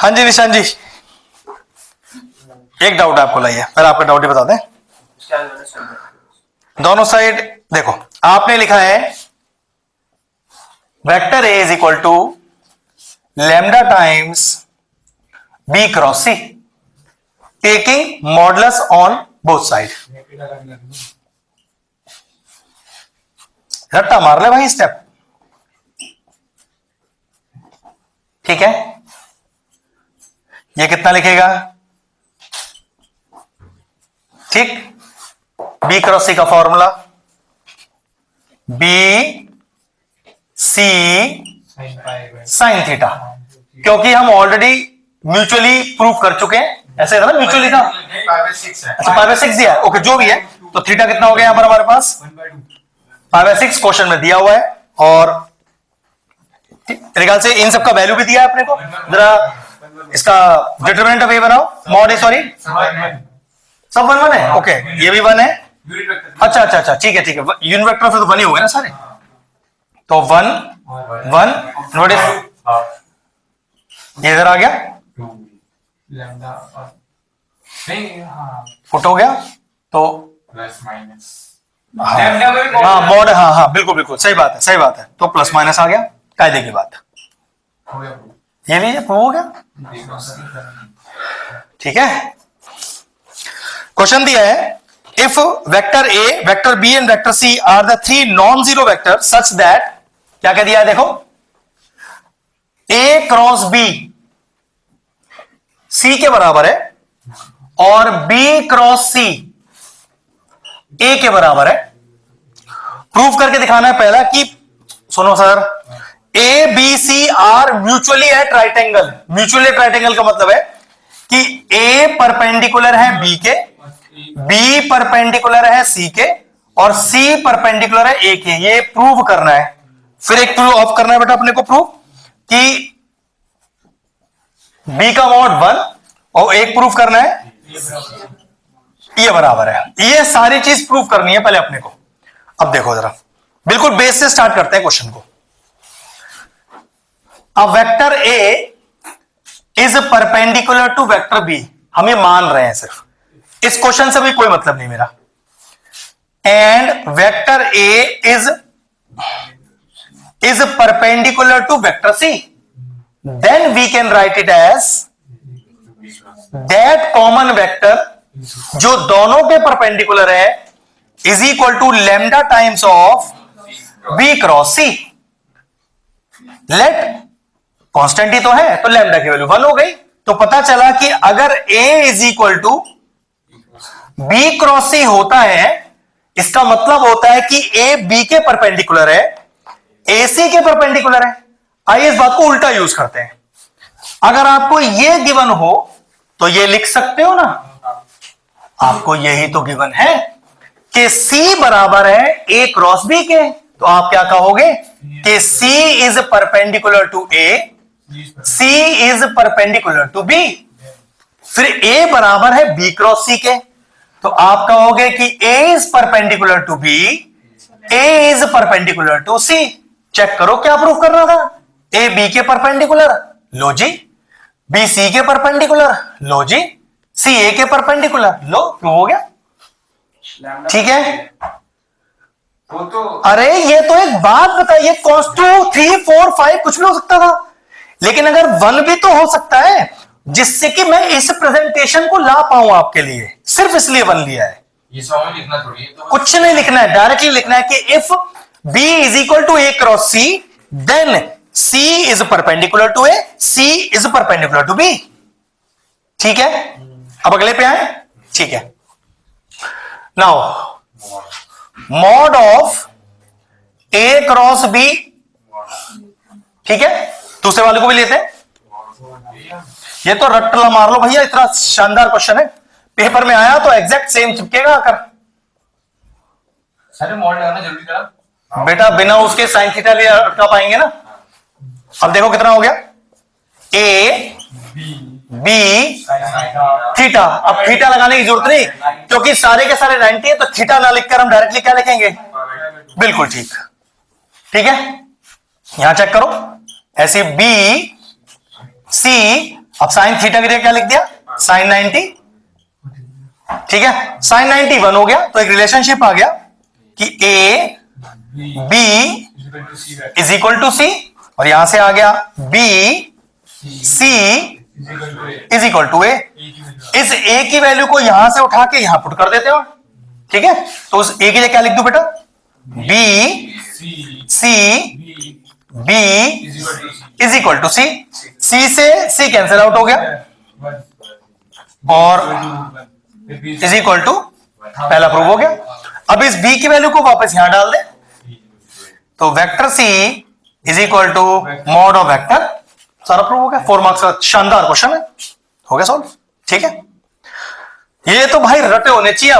हाँ जी निशान जी, एक डाउट आपको लाइए, पहले आपका डाउट ही बता दें। दोनों साइड देखो, आपने लिखा है vector A is equal to lambda times B cross C taking modulus on both side. रट्टा मार ले भाई स्टेप, ठीक है। ये कितना लिखेगा, ठीक। बी क्रॉस सी का formula B C sine theta, क्योंकि हम ऑलरेडी म्यूचुअली प्रूफ कर चुके हैं। ऐसे था ना, म्यूचुअली था। अच्छा 5/6 दिया है, ओके जो भी है। तो थीटा कितना हो गया यहां पर हमारे पास 5/6 क्वेश्चन में दिया हुआ है। और मेरे ख्याल से इन सब का वैल्यू भी दिया है अपने को। जरा इसका डिटरमिनेंट ऑफ ए बनाओ। मॉड ए, सॉरी सब 1 1 है, ओके ये भी 1 है। अच्छा अच्छा अच्छा, ठीक है ठीक है, यूनिट वेक्टर से तो 1 ही हो गए ना सारे। तो 1 1 नोटिस ये इधर आ गया, फुट हो गया। तो हाँ मॉड, हाँ हाँ बिल्कुल बिल्कुल सही बात है, सही बात है। तो प्लस माइनस आ गया, कायदे की बात। ये लीजिए प्रूव हो गया, ठीक है। क्वेश्चन दिया है if vector A, vector B and vector C are the 3 non zero vector such that, क्या कह दिया है देखो, ए क्रॉस बी सी के बराबर है और बी क्रॉस सी ए के बराबर है। प्रूफ करके दिखाना है पहला कि, सुनो sir, A B C are mutually at right angle. Mutually at right angle का मतलब है कि ए परपेंडिकुलर है बी के, बी परपेंडिकुलर है सी के और सी परपेंडिकुलर है ए के। ये प्रूव करना है। फिर एक प्रूव ऑफ करना है बेटा अपने को, प्रूव कि बी का मॉड 1 और एक प्रूफ करना है ये बराबर है। ये सारी चीज प्रूफ करनी है पहले अपने को। अब देखो जरा, बिल्कुल बेस से स्टार्ट करते हैं क्वेश्चन को। अब vector A is perpendicular to vector B, हम ये मान रहे हैं सिर्फ, इस क्वेश्चन से भी कोई मतलब नहीं मेरा। And vector A is perpendicular to vector C, then we can write it as that common vector जो दोनों के परपेंडिकुलर है is equal to lambda times of B cross C. Let constant ही तो है, तो लैम्डा की वैल्यू 1 हो गई। तो पता चला कि अगर a is equal to B cross C होता है, इसका मतलब होता है कि a b के परपेंडिकुलर है, a c के परपेंडिकुलर है। आइए इस बात को उल्टा यूज करते हैं। अगर आपको ये गिवन हो तो ये लिख सकते हो ना, आपको यही तो गिवन है कि c बराबर है a क्रॉस b के। तो आप क्या कहोगे कि c is perpendicular to a, c is perpendicular to b। फिर a बराबर है b क्रॉस c के, तो आप कहोगे कि a is perpendicular to b, a is perpendicular to c। Check करो क्या प्रूफ करना था, a b के परपेंडिकुलर, लो जी। b c के परपेंडिकुलर, लो जी। c a के परपेंडिकुलर, लो प्रूव हो गया, ठीक है। तो अरे ये तो एक बात बताइए, कॉस 2 3 4 5 कुछ भी हो सकता था, लेकिन अगर 1 भी तो हो सकता है, जिससे कि मैं इस प्रेजेंटेशन को ला पाऊं आपके लिए, सिर्फ इसलिए 1 लिया है। ये सवाल लिखना थोड़ी है, तो कुछ नहीं लिखना है, डायरेक्टली लिखना है कि if b is equal to a cross c, then c is perpendicular to a, c is perpendicular to b। ठीक है, अब अगले पे आए, ठीक है। Now mod of a cross b, ठीक है, दूसरे वाले को भी लेते हैं। ये तो रट्टा मार लो भैया, इतना शानदार क्वेश्चन है, पेपर में आया तो एग्जैक्ट सेम चिपकेगा आकर। सारे मॉड लगाना जल्दी करा बेटा, बिना उसके साइन थीटा भी अटका पाएंगे ना। अब देखो कितना हो गया, a b थीटा। अब थीटा लगाने की जरूरत नहीं, क्योंकि सारे के सारे 90 है, तो थीटा ना लिखकर हम डायरेक्टली क्या लिखेंगे, बिल्कुल ठीक, ठीक है। यहां चेक करो, ऐसे बी सी अब साइन थीटा की जगह क्या लिख दिया, साइन 90, ठीक है। साइन 90 1 हो गया, तो एक रिलेशनशिप आ गया कि A B is equal to C, और यहां से आ गया B C is equal to A. इस ए की वैल्यू को यहां से उठा के यहां पुट कर देते हो, ठीक है। तो उस ए के लिए क्या लिख दूं बेटा, B C B is equal to C. C से सी कैंसिल आउट हो गया और इज इक्वल टू पहला प्रूव हो गया। अब इस बी की वैल्यू को वापस यहां डाल दे, तो vector C is equal to mod of vector, सारा प्रूव हो गया। 4 मार्क्स का शानदार क्वेश्चन है, हो गया सॉल्व, ठीक है। ये तो भाई रटे होने चाहिए।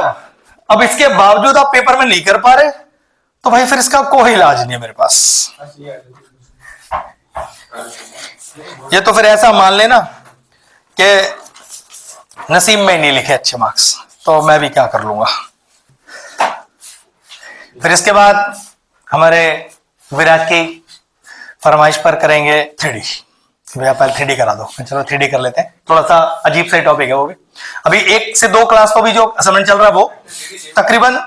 अब इसके बावजूद आप पेपर में नहीं कर पा रहे, तो भाई फिर इसका कोई इलाज नहीं है मेरे पास। ये तो फिर ऐसा मान लेना कि नसीब में नहीं लिखे अच्छे मार्क्स, तो मैं भी क्या कर लूंगा। फिर इसके बाद हमारे विराज की फरमाइश पर करेंगे 3D। भैया पहले 3D करा दो, चलो 3D कर लेते हैं, थोड़ा सा अजीब सा टॉपिक है वो भी। अभी 1 से 2 क्लास को भी जो असाइनमेंट चल रहा है वो तकरीबन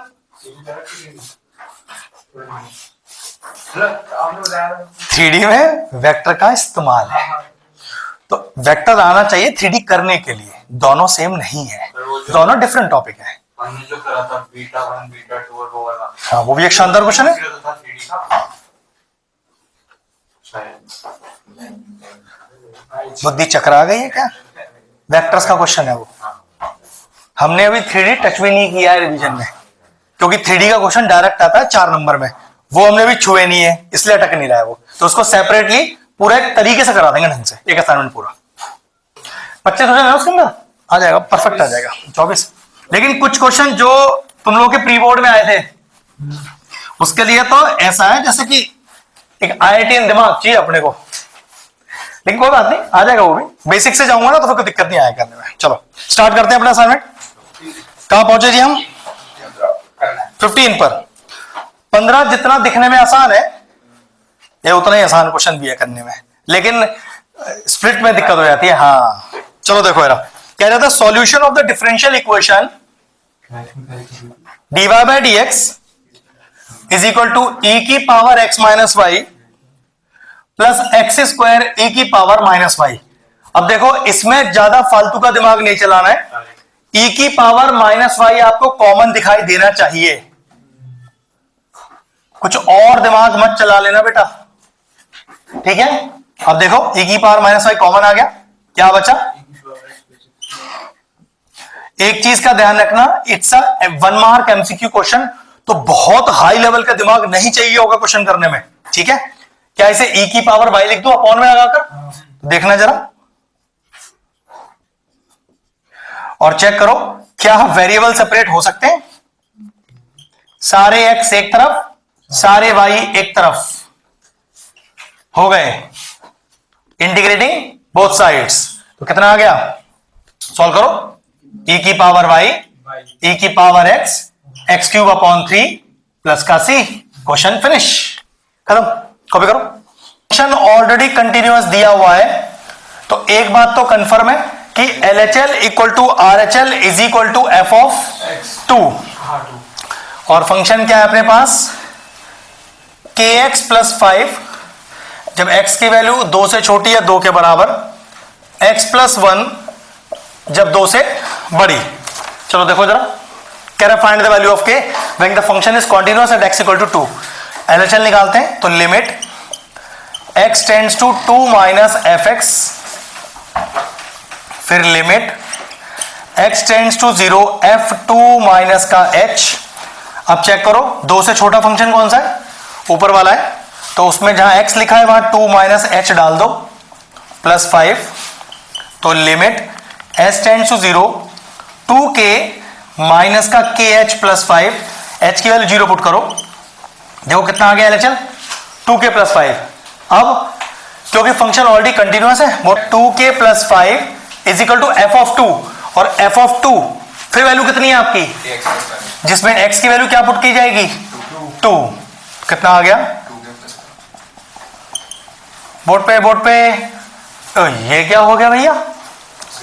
3D में वेक्टर का इस्तेमाल है, तो वेक्टर आना चाहिए 3D करने के लिए। दोनों सेम नहीं है, दोनों डिफरेंट टॉपिक है। हमने जो करा था बीटा 1 बीटा 2 और वो वाला, हाँ वो भी एक शानदार क्वेश्चन है। बुद्धि चकरा गई है क्या, वेक्टर्स का क्वेश्चन है वो। हमने अभी 3D टच भी नहीं किया है रिवीजन में, क्योंकि 3D का क्वेश्चन डायरेक्ट आता है 4 नंबर में, वो हमने भी छुए नहीं है, इसलिए अटक नहीं रहा है वो। तो उसको सेपरेटली पूरा एक तरीके से करा देंगे ढंग से, एक असाइनमेंट पूरा 25 क्वेश्चन है उसके अंदर, आ जाएगा परफेक्ट, आ जाएगा 24। लेकिन कुछ क्वेश्चन जो तुम लोगों के प्री बोर्ड में आए थे उसके लिए तो ऐसा है जैसे कि एक IITian दिमाग चाहिए अपने को, लेकिन कोई बात नहीं, आ जाएगा वो भी। बेसिक से जाऊंगा ना तो फिर कोई दिक्कत नहीं आया करने में। चलो स्टार्ट करते हैं अपना असाइनमेंट। कहां पहुंचे जी हम, 15 पर। 15 जितना दिखने में आसान है, ये उतना ही आसान क्वेश्चन भी है करने में, लेकिन स्प्लिट में दिक्कत हो जाती है। हाँ चलो देखो यार, कह रहा था solution of the differential equation dy by dx is equal to e की power x minus Y plus X square e की पावर माइनस वाई। अब देखो इसमें ज्यादा फालतू का दिमाग नहीं चलाना है, e की पावर माइनस वाई आपको कॉमन दिखाई देना चाहिए, कुछ और दिमाग मत चला लेना बेटा, ठीक है। अब देखो e की पावर माइनस वाई कॉमन आ गया, क्या बचा, एक चीज का ध्यान रखना, it's a 1 mark MCQ question, तो बहुत हाई लेवल का दिमाग नहीं चाहिए होगा क्वेश्चन करने में, ठीक है। क्या इसे e की पावर y लिख दूं अपॉन में लगाकर, देखना जरा और चेक करो क्या वेरिएबल सेपरेट हो सकते हैं। सारे x एक तरफ, सारे y एक तरफ हो गए, इंटीग्रेटिंग बोथ साइड्स, तो कितना आ गया, सॉल्व करो, e की पावर y e की power x x cube upon 3 plus का c, क्वेश्चन फिनिश, खत्म। कॉपी करो। क्वेश्चन ऑलरेडी कंटिन्यूअस दिया हुआ है, तो एक बात तो कंफर्म है कि LHL equal to RHL is equal to f of 2, और फंक्शन क्या है अपने पास, kx प्लस 5, जब x की वैल्यू 2 से छोटी है 2 के बराबर, x प्लस 1 जब 2 से बड़ी। चलो देखो जरा, कह रहा find the value of k when the function is continuous at x equal to 2। LHL निकालते हैं, तो limit x tends to 2 minus fx, फिर limit x tends to 0 f2 minus का h। अब चेक करो 2 से छोटा फंक्शन कौन सा है, ऊपर वाला है, तो उसमें जहां x लिखा है वहां 2 माइनस h डाल दो, प्लस 5, तो limit s tends to 0 2k minus का kh प्लस 5, h की वैल्यू 0 पुट करो, देखो कितना आ गया LHL, 2k प्लस 5। अब क्योंकि फंक्शन ऑलरेडी कंटिन्यूअस है, वो 2k plus 5 is equal to f of 2, और f ऑफ 2 फिर वैल्यू कितनी है आपकी, जिसमें x की वैल्यू क्या पुट की जाएगी, 2, कितना आ गया, बोर्ड पे तो ये क्या हो गया भैया,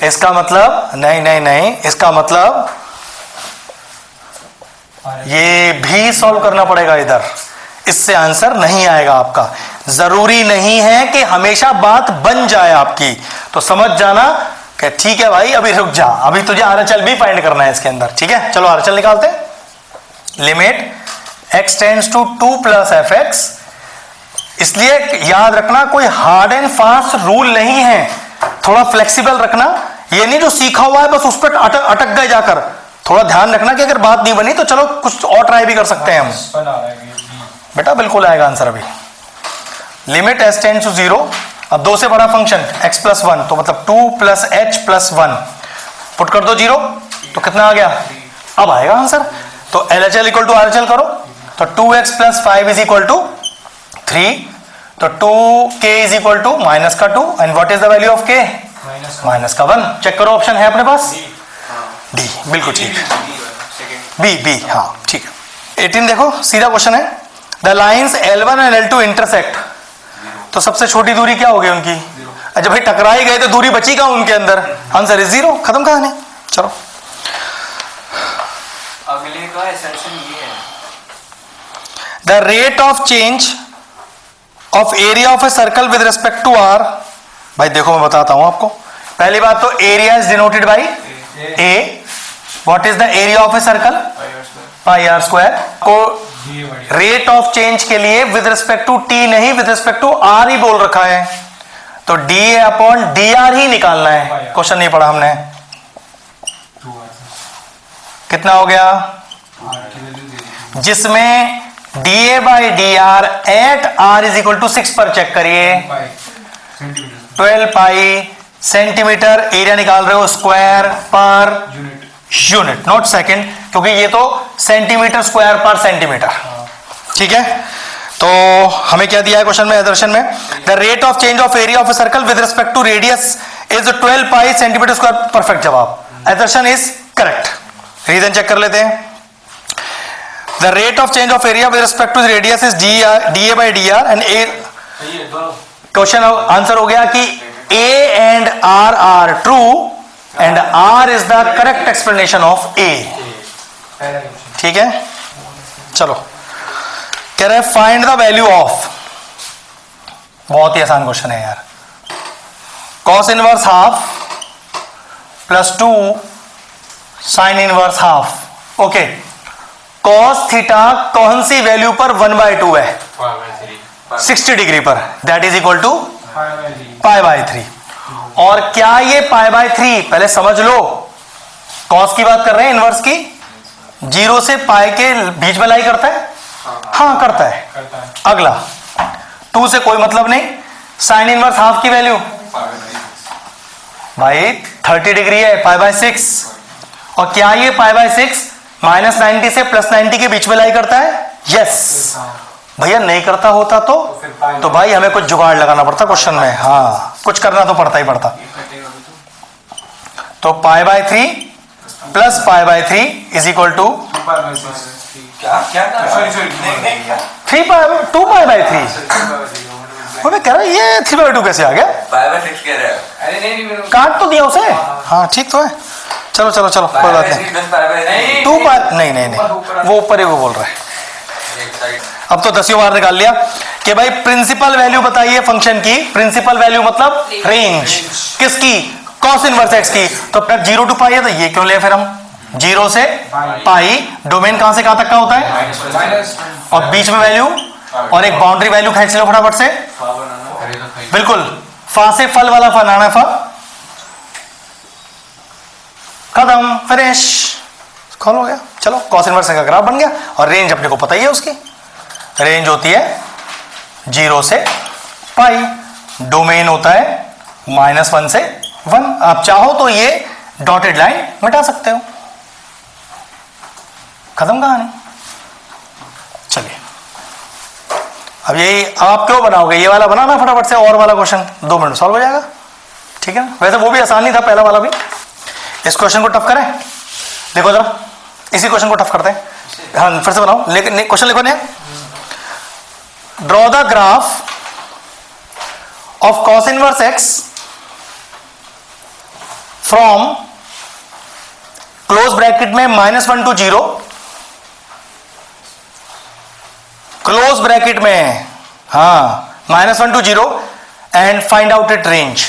इसका मतलब नहीं, इसका मतलब ये भी सॉल्व करना पड़ेगा इधर, इससे आंसर नहीं आएगा आपका। जरूरी नहीं है कि हमेशा बात बन जाए आपकी, तो समझ जाना कि ठीक है भाई अभी रुक जा, अभी तुझे आरएचएल भी फाइंड करना है इसके अंदर, ठीक है। चलो आरएचएल निकालते हैं। Limit x tends to 2 plus F X, इसलिए याद रखना कोई हार्ड एंड फास्ट रूल नहीं है, थोड़ा फ्लेक्सिबल रखना। ये नहीं जो सीखा हुआ है बस उस पर अटक गए जाकर, थोड़ा ध्यान रखना कि अगर बात नहीं बनी तो चलो कुछ और ट्राई भी कर सकते हैं हम। बेटा बिल्कुल आएगा आंसर अभी। लिमिट एस टेंड्स टू 0, अब 2 से बड़ा फंक्शन x प्लस 1, तो मतलब 2 प्लस एच प्लस 1 पुट कर दो 0, तो कितना आ गया, अब आएगा आंसर। तो LHL इक्वल टू RHL करो, तो 2x plus 5 is equal to 3, तो 2k is equal to minus का 2, and what is the value of k, minus का 1। चेक करो ऑप्शन है अपने पास, डी, बिल्कुल ठीक, बी, हाँ ठीक है। 18 देखो सीधा क्वेश्चन है, the lines L1 and L2 intersect, तो सबसे छोटी दूरी क्या होगी उनकी, अच्छा भाई टकरा ही गए तो दूरी बची कहां उनके अंदर, आंसर इज 0, खत्म कहानी। चलो अगले का एसेंशन ये है, the rate of change of area of a circle with respect to r, भाई देखो मैं बताता हूं आपको। पहली बात तो area is denoted by a, what is the area of a circle, pi r square. को रेट ऑफ चेंज के लिए विद रिस्पेक्ट टू t नहीं, विद रिस्पेक्ट टू r ही बोल रखा है, तो dA अपॉन dr ही निकालना है, क्वेश्चन नहीं पढ़ा हमने। कितना हो गया, जिसमें dA by dr at r is equal to 6 पर चेक करिए, 12 पाई सेंटीमीटर, एरिया निकाल रहे हो square per unit, not second, क्योंकि ये तो सेंटीमीटर स्क्वायर पर सेंटीमीटर, ठीक है। तो हमें क्या दिया है क्वेश्चन में, दर्शन में, the rate of change of area of a circle with respect to radius is 12 pi centimetre square, perfect जवाब, एदर्शन इज करेक्ट। रीजन चेक कर लेते हैं, the rate of change of area with respect to radius is dA by dr, and a question answer हो गया कि A and R are true and R is the correct explanation of A, ठीक है। चलो कह रहे find the value of, बहुत ही आसान क्वेश्चन है यार, cos inverse half plus 2 sine inverse half, okay. cos theta कौन सी वैल्यू पर 1/2 है, 60 डिग्री पर, that is equal to pi by 3। और क्या ये पाई बाई 3, पहले समझ लो, कॉस की बात कर रहे हैं, इनवर्स की, 0 से पाई के बीच में लाई करता है, हाँ करता है। अगला 2 से कोई मतलब नहीं, साइन इनवर्स हाफ की वैल्यू भाई 30 डिग्री है, पाई बाई 6, और क्या ये पाई बाई 6 माइनस 90 से प्लस 90 के बीच में लाई करता है, यस। भैया नहीं करता होता तो भाई हमें कुछ जुगाड़ लगाना पड़ता क्वेश्चन में, हाँ कुछ करना तो पड़ता ही पड़ता। तो pi by 3 plus pi by 3 is equal to 2 pi by 3। मैं कह रहा ये 3/2 कैसे आ गया, काट तो दिया उसे, हाँ ठीक तो है। चलो चलो चलो कोई बात नहीं, 2 पाई नहीं वो ऊपर ही वो बोल रहा है। अब तो 10 बार निकाल लिया कि भाई प्रिंसिपल वैल्यू बताइए फंक्शन की, प्रिंसिपल वैल्यू मतलब रेंज किसकी, cos इनवर्स x की। तो 0 to पाई है, तो ये क्यों ले फिर हम 0 से पाई, डोमेन कहां से कहां तक का होता है, और बीच में वैल्यू, और एक बाउंड्री वैल्यू खींच लो फटाफट से, बिल्कुल फा से फल वाला फलाना फा, खत्म, फिनिश, खोल हो गया। चलो cos इनवर्स का ग्राफ बन गया, और रेंज अपने को पता ही है, उसकी रेंज होती है 0 से पाई, डोमेन होता है -1 से 1। आप चाहो तो ये डॉटेड लाइन मिटा सकते हो, खत्म कहानी। चलिए अब यही आप क्यों बनाओगे, ये वाला बनाना फटाफट से, और वाला क्वेश्चन 2 मिनट सॉल्व हो जाएगा, ठीक है। वैसे वो भी आसान नहीं था पहला वाला भी, इस क्वेश्चन को टफ करें, देखो जरा इसी क्वेश्चन को टफ करते हैं, हाँ फिर से बनाओ, लेकिन क्वेश्चन लिखो नहीं, draw the graph of cos inverse x from close bracket में -1 to 0, क्लोज ब्रैकेट में -1 to 0 and find out it range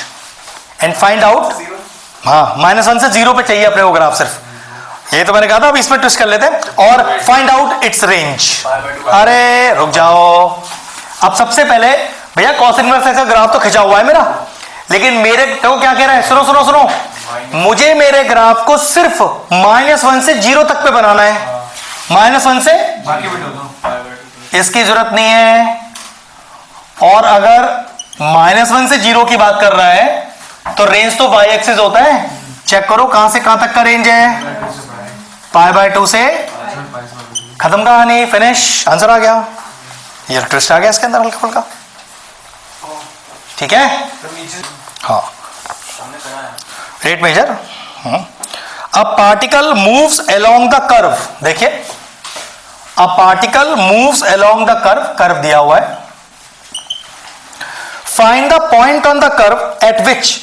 and find out -1 से 0 पे चाहिए अपने को ग्राफ सिर्फ, ये तो मैंने कहा था, अब इसमें ट्विस्ट कर लेते हैं और फाइंड आउट इट्स रेंज। अरे रुक जाओ, अब सबसे पहले भैया कॉस इनवर्स का ग्राफ तो खिंचा हुआ है मेरा, लेकिन मेरे तो क्या कह रहा है, सुनो सुनो सुनो, मुझे मेरे ग्राफ को सिर्फ -1 से 0 तक पे बनाना है, -1 से, इसकी जरूरत नहीं है। और अगर -1 से 0 की बात कर रहा है तो रेंज तो y एक्सिस होता है, चेक करो कहां से कहां तक का रेंज है, π/2 से खत्म कहानी, फिनिश, आंसर आ गया। ये ट्विस्ट आ गया इसके अंदर हल्का फुल्का, ठीक है। हाँ, rate measure. A particle moves along the curve, देखिए a particle moves along the curve, curve दिया हुआ है, find the point on the curve at which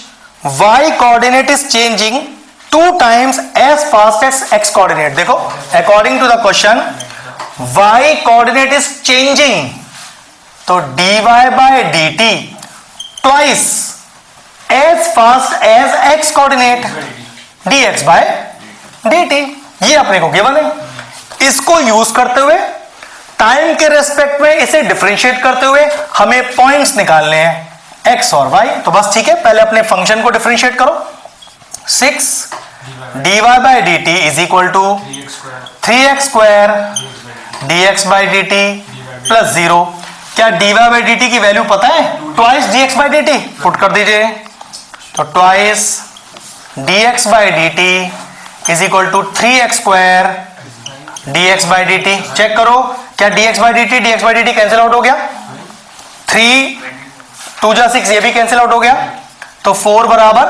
y coordinate is changing 2 times as fast as x coordinate. देखो according to the question y coordinate is changing, तो dy/dt twice as fast as x coordinate dx/dt, ये अपने को given है। इसको use करते हुए time के रेस्पेक्ट में इसे डिफरेंशिएट करते हुए हमें पॉइंट्स निकालने हैं x और y। तो बस ठीक है, पहले अपने फंक्शन को डिफरेंशिएट करो। 6 dy/dt is equal to 3x² dx/dt plus 0। क्या dy/dt की वैल्यू पता है? ट्वाइस dx/dt, पुट कर दीजिए, तो twice dx/dt is equal to 3x² dx/dt। चेक करो क्या dx/dt कैंसिल आउट हो गया, 3 2 जा 6, ये भी कैंसिल आउट हो गया, तो 4 बराबर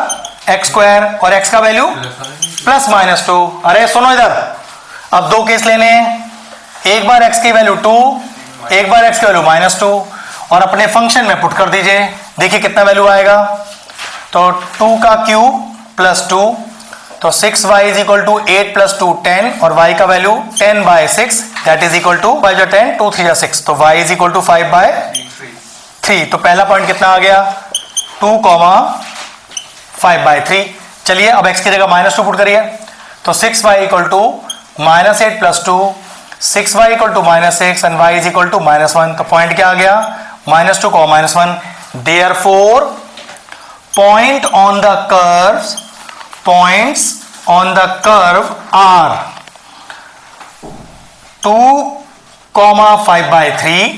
x² और x का वैल्यू +-2। अरे सुनो इधर, अब 2 केस लेने हैं, एक बार x की वैल्यू 2, एक बार x की वैल्यू -2, और अपने फंक्शन में पुट कर दीजिए, देखिए कितना वैल्यू आएगा, तो 2 का क्यूब +2, तो 6y इज इक्वल टू 8 + 2 10, और y का value 10/6 that is equal to 5 10 2 3 6, तो y इज इक्वल टू 5/3। तो पहला पॉइंट कितना आ गया, 2, 5/3। चलिए अब x की जगह -2 पुट करिए, तो 6y equal to -8 + 2, 6y equal to -6 and y is equal to -1। तो पॉइंट क्या आ गया, -2, -1। Therefore point on the curves, points on the curve are 2, 5/3,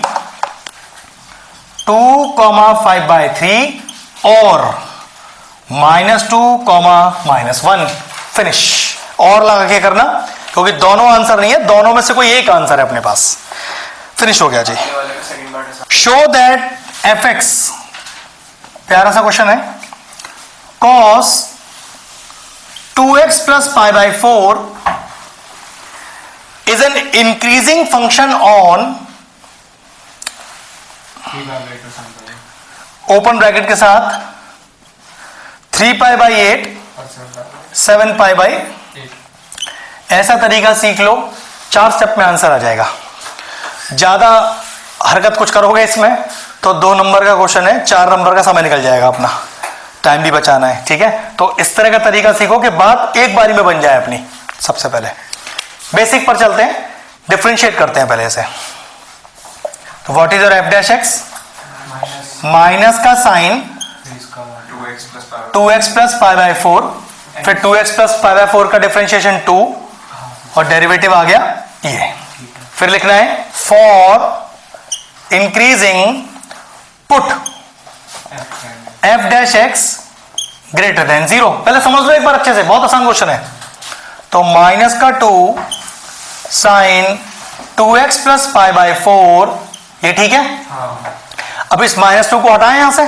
2, 5/3 और -2, -1। फिनिश। और लगा के करना, क्योंकि दोनों आंसर नहीं है, दोनों में से कोई एक आंसर है अपने पास। फिनिश हो गया जी। शो दैट fx, प्यारा सा क्वेश्चन है, cos 2x + π/4 is an increasing function on, open bracket के साथ 3π/8 7π/8। ऐसा तरीका सीख लो, 4 स्टेप में आंसर आ जाएगा। ज्यादा हरकत कुछ करोगे इसमें तो 2 नंबर का क्वेश्चन है, 4 नंबर का समय निकल जाएगा, अपना टाइम भी बचाना है, ठीक है। तो इस तरह का तरीका सीखो कि बात एक बारी में बन जाए अपनी। सबसे पहले बेसिक पर चलते हैं, डिफरेंशिएट करते हैं पहले से। तो what is your f'(x)? Minus का साइन 2x + π/4, फिर 2x + π/4 का डिफरेंशिएशन 2 और डेरिवेटिव आ गया ये। फिर लिखना है for increasing put f'(x) greater than 0। पहले समझ लो एक बार अच्छे से, बहुत आसान क्वेश्चन है। तो -2 साइन 2x + π/4, ये ठीक है। अब इस -2 को हटाएं यहां से,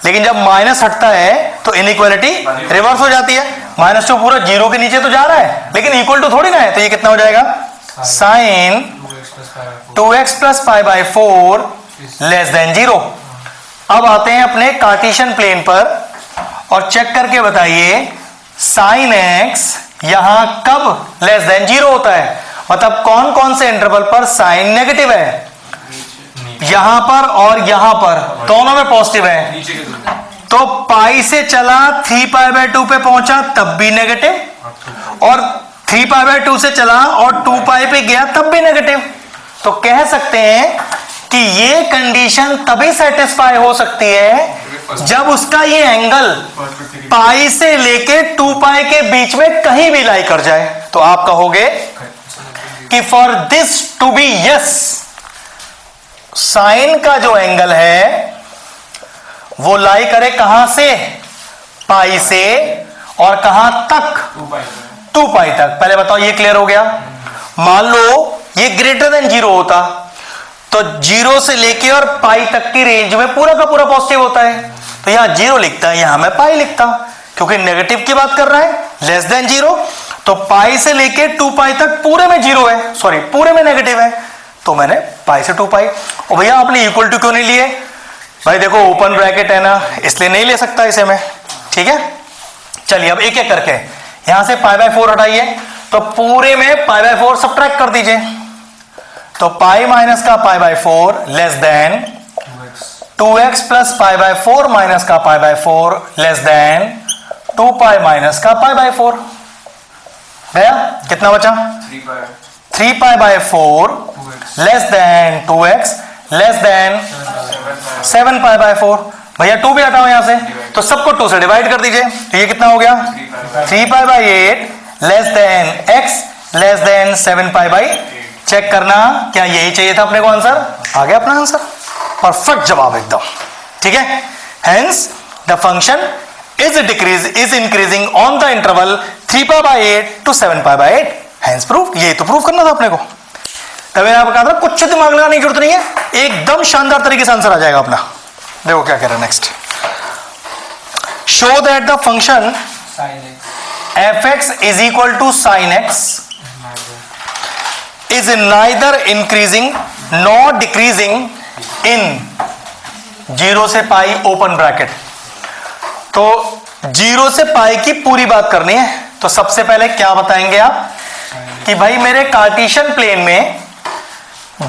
लेकिन जब माइनस हटता है तो इनइक्वालिटी रिवर्स हो जाती है। -2 पूरा 0 के नीचे तो जा रहा है, लेकिन इक्वल टू थोड़ी ना है, तो ये कितना हो जाएगा, साइन 2x + π/4 लेस देन 0। अब आते हैं अपने कार्टेशियन प्लेन पर और चेक करके बताइए साइन एक्स यहां कब लेस देन 0 होता है, मतलब कौन कौन से इंटरवल पर साइन नेगेटिव है, यहां पर और यहां पर, दोनों में पॉजिटिव है। तो पाई से चला 3π/2 पे पहुंचा तब भी नेगेटिव, और 3π/2 से चला और 2π पे गया तब भी नेगेटिव। तो कह सकते हैं कि ये कंडीशन तभी सेटिस्फाई हो सकती है जब उसका ये एंगल पाई से लेके 2π के बीच में कहीं भी लाई कर जाए। तो आप कहोगे कि for this to be yes, sine का जो एंगल है वो लाई करे कहां से, पाई से, और कहां तक, 2π तक। पहले बताओ ये क्लियर हो गया। मान लो ये ग्रेटर देन 0 होता तो 0 से लेके और पाई तक की रेंज में पूरा का पूरा पॉजिटिव होता है, तो यहां 0 लिखता है, यहां मैं पाई लिखता, क्योंकि नेगेटिव की बात कर रहा है, लेस देन 0। तो पाई से लेके 2π तक पूरे में 0 है, सॉरी पूरे में नेगेटिव है, तो मैंने पाई से 2π। और भैया आपने इक्वल टू क्यों नहीं लिए, भाई देखो ओपन ब्रैकेट है ना, इसलिए नहीं ले सकता इसे मैं, ठीक है। चलिए अब एक एक करके यहां से π/4 हटाइए, तो पूरे में π/4 सब्ट्रैक्ट कर दीजिए। तो पाई माइनस का π/4 less than 2x plus π/4 minus का π/4 लेस देन 2π माइनस का π/4। गया, कितना बचा, 3π/4 less than 2x less than 7π/4। भैया 2 भी हटाओ यहां से, तो सबको 2 से डिवाइड कर दीजिए, तो ये कितना हो गया, 3π/8 less than x less than 7π/8। चेक करना क्या यही चाहिए था अपने को आंसर, आ गया अपना आंसर, परफेक्ट जवाब एकदम, ठीक है। Hence the function is increasing on the interval 3π/8 to 7π/8। Hence proof, ये तो प्रूफ करना था अपने को। तब मैंने आपको कहा था कुछ दिमाग लगाने की जरूरत नहीं है, एकदम शानदार तरीके से आंसर आ जाएगा अपना। देखो क्या कह रहा है next, show that the function f(x) is equal to sine x is neither increasing nor decreasing in 0 से पाई ओपन ब्रैकेट। तो 0 से पाई की पूरी बात करनी है, तो सबसे पहले क्या बताएंगे आप कि भाई मेरे कार्टेशियन प्लेन में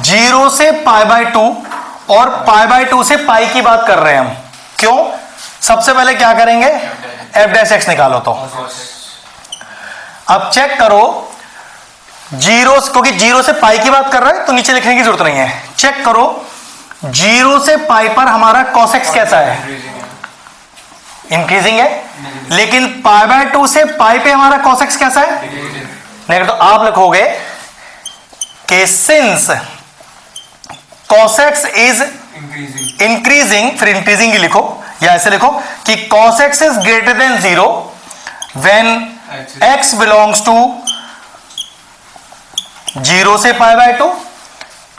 0 से π/2 और π/2 से पाई की बात कर रहे हैं हम, क्यों। सबसे पहले क्या करेंगे, f'(x) निकालो। तो अब चेक करो 0, क्योंकि 0 से पाई की बात कर रहा है तो नीचे लिखने की जरूरत नहीं है। चेक करो 0 से पाई पर हमारा cos x कैसा है, इंक्रीजिंग है, लेकिन π/2 से पाई पे हमारा cos x कैसा है, नेगेटिव। तो आप लिखोगे कि since cos x is increasing, फिर इंक्रीजिंग ही लिखो, या ऐसे लिखो कि cos x is greater than 0 when x belongs to 0 से π/2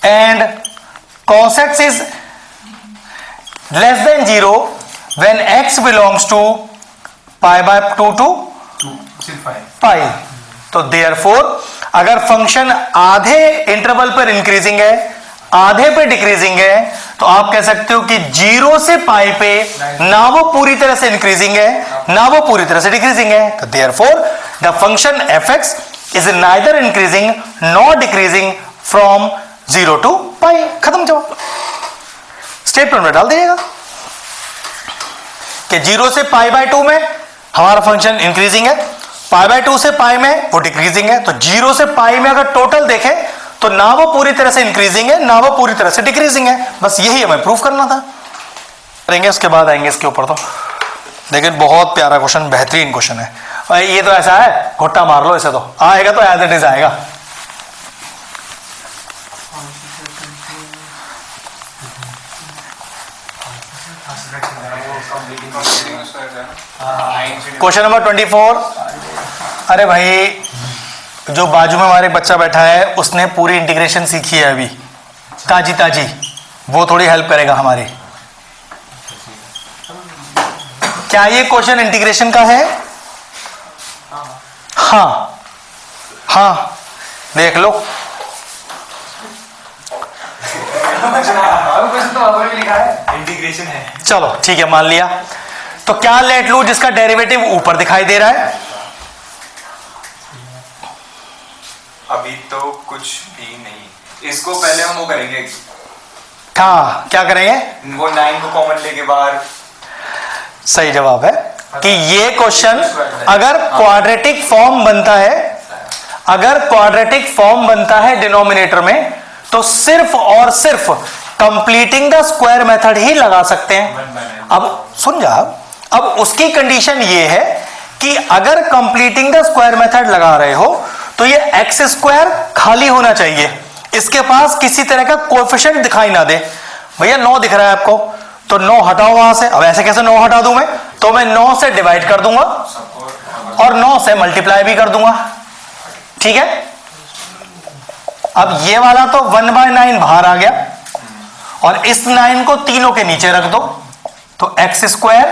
and cos x is less than 0 when x belongs to π/2 to पाई। तो therefore अगर फंक्शन आधे इंटरवल पर इंक्रीजिंग है, आधे पे डिक्रीजिंग है, तो आप कह सकते हो कि 0 से पाई पे ना वो पूरी तरह से इंक्रीजिंग है ना वो पूरी तरह से डिक्रीजिंग है। तो therefore the function f(x) is neither increasing nor decreasing from 0 to पाई। खत्म जवाब, स्टेटमेंट में डाल दीजिएगा कि 0 से π/2 में हमारा फंक्शन इंक्रीजिंग है, π/2 से पाई में वो डिक्रीजिंग है। तो 0 से पाई में अगर टोटल देखें तो ना वो पूरी तरह से इंक्रीजिंग है ना वो पूरी तरह से डिक्रीजिंग है। बस यही हमें प्रूफ करना था, करेंगे उसके बाद आएंगे इसके ऊपर। तो लेकिन बहुत प्यारा क्वेश्चन, बेहतरीन क्वेश्चन है। और ये तो ऐसा है, घुट्टा मार लो इसे, तो आएगा तो एज इट इज आएगा। Question number 24। अरे भाई जो बाजू में हमारे बच्चा बैठा है उसने पूरी इंटीग्रेशन सीखी है अभी, ताजी ताजी, वो थोड़ी हेल्प करेगा हमारी। क्या ये क्वेश्चन इंटीग्रेशन का है? हाँ हाँ, देख लो। इंटीग्रेशन है, चलो ठीक है, मान लिया। तो क्या लेट लूं जिसका डेरिवेटिव ऊपर दिखाई दे रहा है, अभी तो कुछ भी नहीं, इसको पहले हम वो करेंगे, हाँ क्या करेंगे, वो 9 को कॉमन लेके बाहर। सही जवाब है कि ये क्वेश्चन अगर क्वाड्रेटिक फॉर्म बनता है, अगर क्वाड्रेटिक फॉर्म बनता है डिनोमिनेटर में, तो सिर्फ और सिर्फ कंप्लीटिंग द स्क्वायर मेथड ही लगा सकते हैं। अब सुन जा, अब उसकी कंडीशन ये है कि अगर कंप्लीटिंग द स्क्वायर मेथड लगा रहे हो तो ये एक्स स्क्वायर खाली होना चाहिए, इसके पास किसी तरह का कोएफिशिएंट दिखाई ना दे। भैया 9 दिख रहा है आपको, तो 9 हटाओ वहां से। अब ऐसे कैसे 9 हटा दूं मैं, तो मैं 9 से डिवाइड कर दूंगा और 9 से मल्टीप्लाई भी कर दूंगा, ठीक है। अब ये वाला तो 1/9 बाहर आ गया और इस 9 को तीनों के नीचे रख दो, तो x square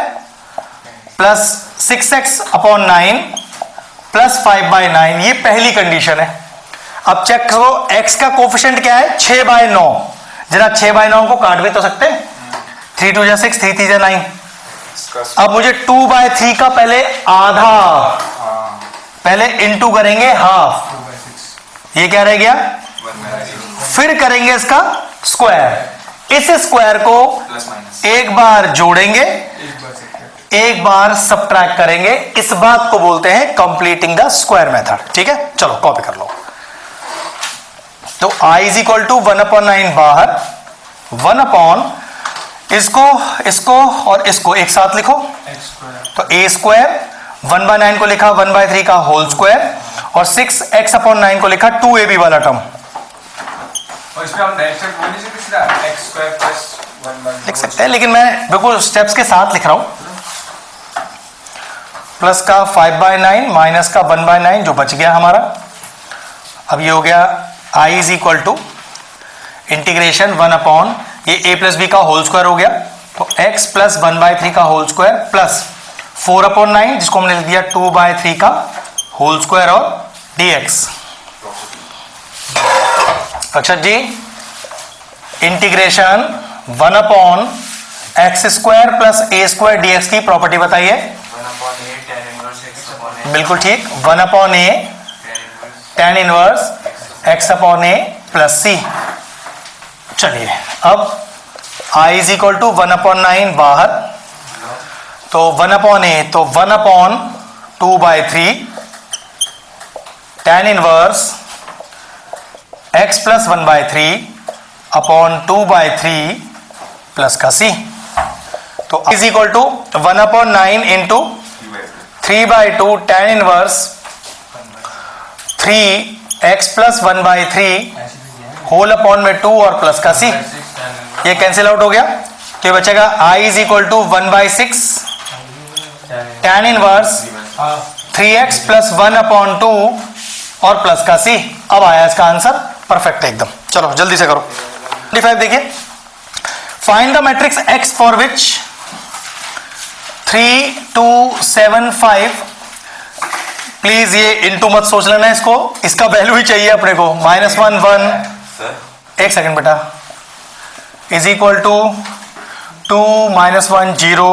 plus 6x upon 9 plus 5/9, ये पहली कंडीशन है। अब चेक करो x का कोफिशिएंट क्या है, 6/9। जरा 6/9 को काट भी तो सकते हैं, 3 2 जा 6, 3 3 जा 9। अब मुझे 2/3 का पहले आधा, पहले इनटू करेंगे हाफ, ये क्या रह गया, फिर करेंगे इसका स्क्वायर। इस स्क्वायर को एक बार जोड़ेंगे, एक बार सब्ट्रैक्ट करेंगे। इस बात को बोलते हैं कंप्लीटिंग द स्क्वायर मेथड, ठीक है। चलो कॉपी कर लो। तो i इज इक्वल टू 1/9 बाहर, 1 इसको और इसको एक साथ लिखो, तो a स्क्वायर 1/9 को लिखा 1/3 का होल स्क्वायर और 6x/9 को लिखा 2ab वाला टर्म। और इसमें हम डायरेक्ट बोल नहीं सकते, सीधा x स्क्वायर प्लस 1/9 लिख सकते हैं, लेकिन मैं बिल्कुल स्टेप्स के साथ लिख रहा हूं। प्लस का 5/9 माइनस का 1/9 जो बच गया हमारा। अब ये हो गया i is equal to integration 1 ये a प्लस बी का होल स्क्वायर हो गया, तो x प्लस 1/3 का होल स्क्वायर प्लस 4/9 जिसको हमने लिख दिया 2/3 का होल स्क्वायर और dx। Akshar ji integration 1/x square plus a square dx की प्रॉपर्टी बताइए। 1/a tan इनवर्स x/a बिल्कुल ठीक, 1/a tan inverse x/a plus c। चलिए अब i इज इक्वल टू 1/9 बाहर, तो 1/a तो 1/2/3 tan inverse x plus 1/3 upon 2/3 plus का c। तो is equal to 1/9 into 3/2 tan inverse 3x plus 1/3 whole upon में 2 और प्लस का c। ये कैंसिल आउट हो गया, तो ये बचेगा i is equal to 1/6 tan inverse 3x plus 1/2 और प्लस का c। अब आया इसका आंसर परफेक्ट एकदम। चलो जल्दी से करो। 25 देखिए, find the matrix x for which 3 2 7 5। Please ये इनटू मत सोच लेना इसको, इसका वैल्यू ही चाहिए अपने को, -1 1 एक सेकंड बेटा, इज इक्वल टू 2 -1 0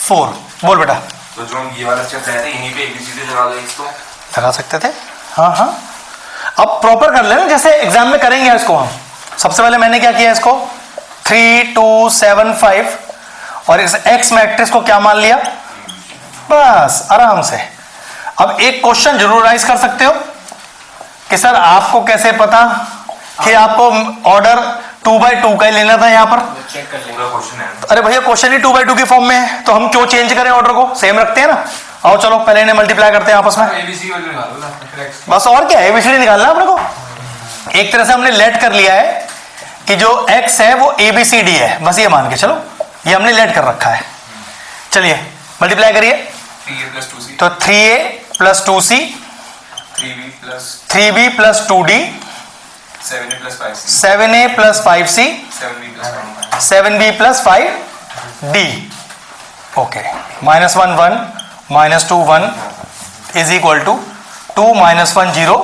4। बोल बेटा। तो जो हम ये वाला स्टेप रहे थे यहीं पे एबीसीडी लगा दो x को, लगा सकते थे, हाँ हाँ। अब प्रॉपर कर लेना जैसे एग्जाम में करेंगे इसको हम। सबसे पहले मैंने क्या किया, इसको 3 2 7 5 और इस x मैट्रिक्स को क्या मान लिया, बस आराम से। अब एक क्वेश्चन जरूर राइज कर सकते हो कि सर आपको कैसे पता कि आपको ऑर्डर 2/2 का ही लेना था यहाँ पर। चेक कर लेंगे क्वेश्चन है। अरे भैया क्वेश्चन ही 2/2 की फॉर्म में है, तो हम क्यों चेंज करें ऑर्डर को, सेम रखते हैं ना। आओ चलो पहले इन्हें मल्टीप्लाई करते हैं आपस में, एबीसी वैल्यू निकालो ना फिर x। बस और क्या है, एबीसीडी निकालना अपने को। एक तरह से हमने लेट कर लिया है कि जो x है वो एबीसीडी है, बस ये मान के चलो, ये हमने लेट कर रखा है। चलिए मल्टीप्लाई करिए, 3a प्लस 2c, तो 3a plus 2c 3b plus 3b plus 2d 7a plus 5c 7a plus 5c 7b plus 7b plus 5d। Okay, -1 1 -2 1 is equal to 2 -1 0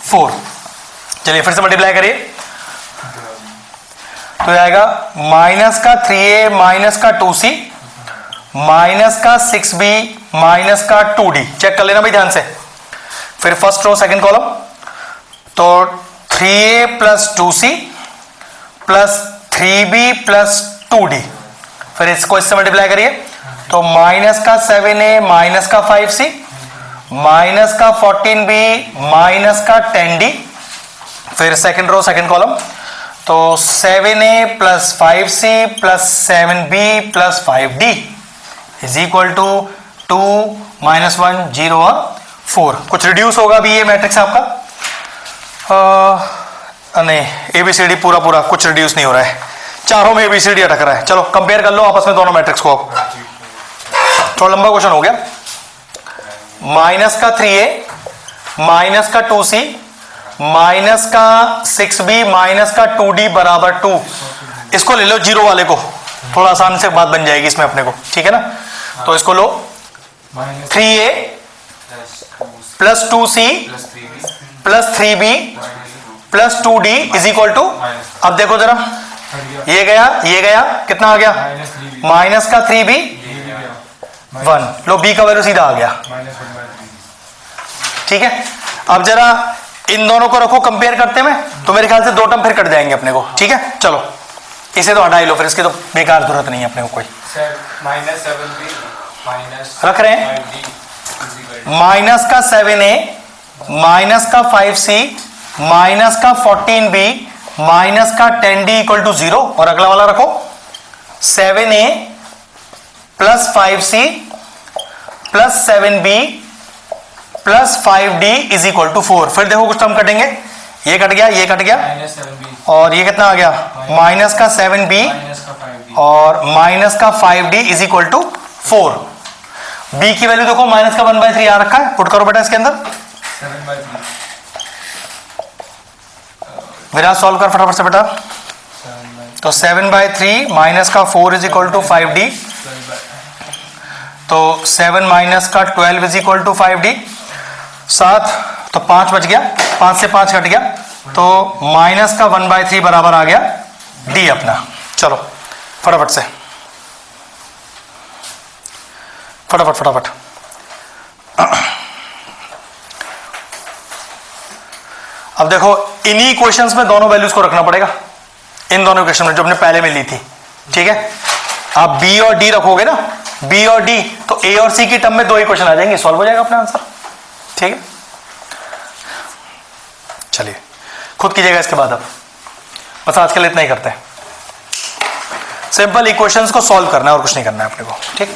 4। चलिए फिर से मल्टीप्लाई करिए, तो आएगा माइनस का 3a माइनस का 2c माइनस का 6b माइनस का 2d। चेक कर लेना भाई ध्यान से। फिर फर्स्ट रो सेकंड कॉलम, तो 3a plus 2c plus 3b plus 2d, फिर इसको इससे मल्टीप्लाई करिए तो माइनस का 7a माइनस का 5c माइनस का 14b माइनस का 10d, फिर सेकंड रो सेकंड कॉलम, तो 7a plus 5c plus 7b plus 5d is equal to 2 minus 1 0 और 4। कुछ रिड्यूस होगा अभी ये मैट्रिक्स आपका, नहीं एबीसीडी पूरा पूरा कुछ रिड्यूस नहीं हो रहा है, चारों में एबीसीडी अटक रहा है। चलो कंपेयर कर लो आपस में दोनों मैट्रिक्स को। थोड़ा लंबा क्वेश्चन हो गया। माइनस का 3a माइनस का 2c माइनस का 6b माइनस का 2d बराबर 2, इसको ले लो जीरो वाले को, थोड़ा आसान से बात बन जाएगी इसमें अपने को, ठीक है ना। तो इसको लो 3a plus 2c plus 3b plus 2d is equal to, अब देखो जरा ये गया कितना आ गया माइनस का 3b 1, लो b का वैल्यू सीधा आ गया, ठीक है। अब जरा इन दोनों को रखो कंपेयर करते में, तो मेरे ख्याल से दो टर्म फिर कट जाएंगे अपने को, ठीक है। चलो इसे तो हटा ही लो, फिर इसकी तो बेकार जरूरत नहीं है अपने को कोई। माइनस 7b माइनस रख रहे हैं माइनस का 7a माइनस का 5c माइनस का 14b माइनस का 10d इक्वल टू 0, और अगला वाला रखो 7a plus 5c plus 7b plus 5d is equal to 4। फिर देखो कुछ टर्म कटेंगे, ये कट गया माइनस 7b और ये कितना आ गया माइनस का 7b माइनस का 5d और माइनस का 5d is equal to 4। b की वैल्यू देखो माइनस का 1/3 आ रखा है, पुट करो बेटा इसके अंदर, 7/3 विराज सॉल्व कर फटाफट से बेटा। तो 7/3 माइनस का 4 इज इक्वल टू 5d, तो 7 माइनस का 12 इज इक्वल टू 5d, 7 तो 5 बच गया, 5 से 5 कट गया, तो माइनस का 1/3 बराबर आ गया d अपना। चलो फटाफट से फटाफट अब देखो इन्हीं इक्वेशंस में दोनों वैल्यूज को रखना पड़ेगा, इन दोनों इक्वेशन में जो हमने पहले में ली थी, ठीक है। आप b और d रखोगे ना, b और d, तो a और c की टर्म में दो इक्वेशन आ जाएंगे, सॉल्व हो जाएगा अपना आंसर, ठीक है। चलिए खुद कीजिएगा इसके बाद, अब बस आज के लिए इतना ही करते हैं। सिंपल इक्वेशंस को सॉल्व करना है और कुछ नहीं करना है अपने को, ठीक।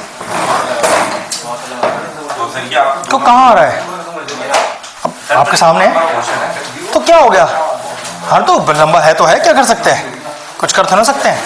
तो कहाँ आ रहा है, अब आपके सामने है, तो क्या हो गया, हाँ तो लंबा है तो है, क्या कर सकते हैं, कुछ कर तो ना सकते हैं।